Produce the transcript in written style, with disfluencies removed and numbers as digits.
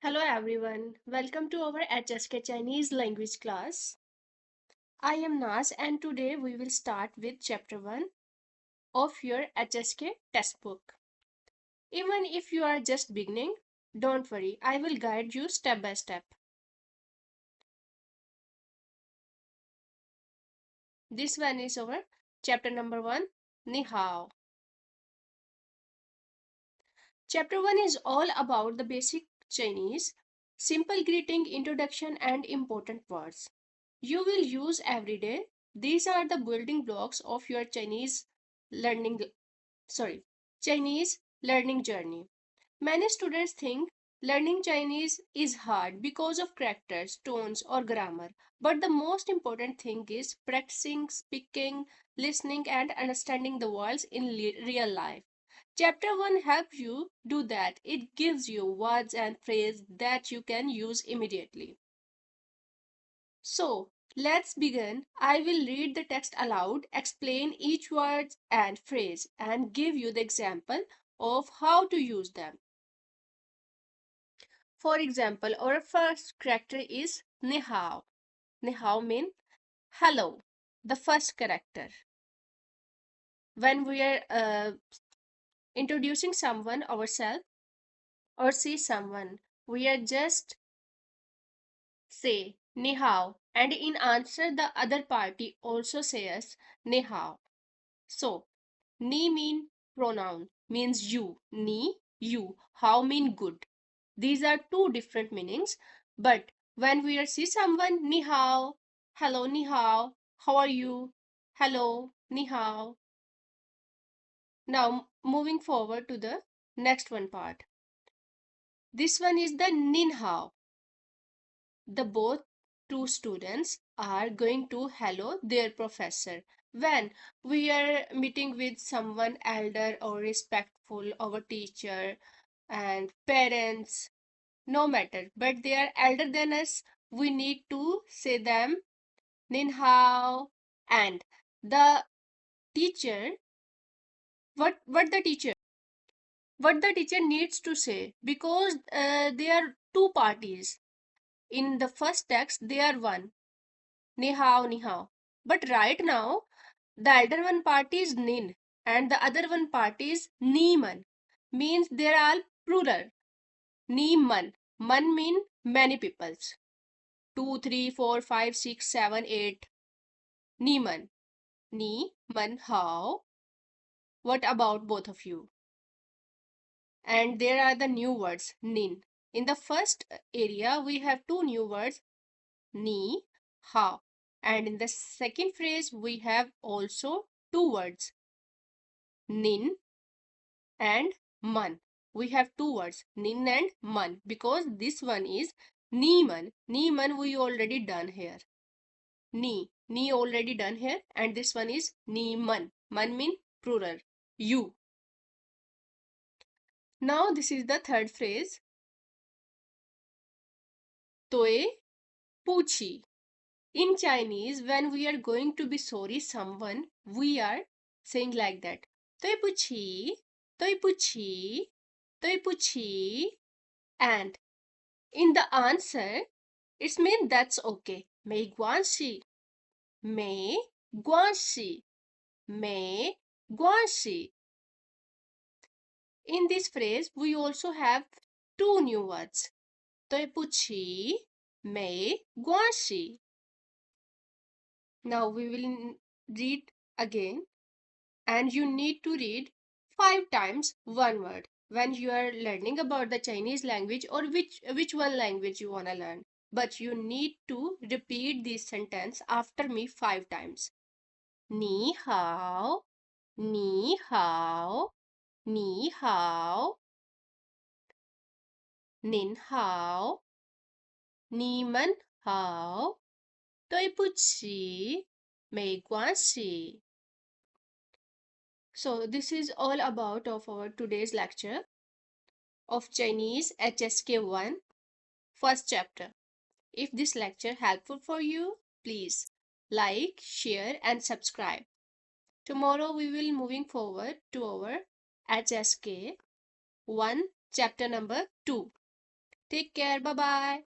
Hello everyone, welcome to our HSK Chinese language class. I am Naz and today we will start with chapter 1 of your HSK textbook. Even if you are just beginning, don't worry, I will guide you step by step. This one is our chapter number 1, Ni Hao. Chapter 1 is all about the basic Chinese, simple greeting, introduction, and important words you will use every day. These are the building blocks of your learning sorry, Chinese learning journey. Many students think learning Chinese is hard because of characters, tones, or grammar. But the most important thing is practicing speaking, listening, and understanding the words in real life. Chapter 1 helps you do that. It gives you words and phrases that you can use immediately. So, let's begin. I will read the text aloud, explain each word and phrase, and give you the example of how to use them. For example, our first character is Ni Hao. Ni Hao means hello, the first character. When we are introducing someone, ourselves, or see someone, we are just say Ni Hao, and in answer, the other party also says Ni Hao. So, Ni mean pronoun, means you. Ni, you. How mean good. These are two different meanings. But when we see someone, Ni hao, hello, Ni hao, how are you? Hello, Ni hao. Now, moving forward to the next one part. This one is the Nin hao. The both two students are going to hello their professor. When we are meeting with someone elder or respectful, our teacher and parents, no matter, but they are elder than us, we need to say them Nin hao. And the teacher, what what the teacher needs to say, because there are two parties. In the first text, they are one, Ni hao, ni hao. But right now, the elder one party is nin, and the other one party is ni man. Means they are all plural. Ni man. Man mean many peoples. 2, 3, 4, 5, 6, 7, 8. Ni man. Ni man hao. What about both of you? And there are the new words nin. In the first area, we have two new words ni, hao. And in the second phrase, we have also two words nin and man. We have two words nin and man, because this one is ni man. Ni man we already done here. Ni already done here, and this one is ni man. Man mean plural, you. Now this is the third phrase, Toe puchi. In Chinese, when we are going to be sorry someone, we are saying like that. Toi puchi, toi puchi, toi puchi. And in the answer, it means that's okay. Mei guanxi, mei guanxi, mei guanxi. In this phrase, we also have two new words. 对不起，没关系. Now we will read again, and you need to read 5 times one word when you are learning about the Chinese language, or which one language you want to learn. But you need to repeat this sentence after me 5 times. 你好，你好，你好，您好，你们好。对不起，没关系. So this is all about of our today's lecture of Chinese HSK 1 first chapter. If this lecture helpful for you, please like, share and subscribe. Tomorrow we will moving forward to our HSK 1 chapter number 2. Take care. Bye bye.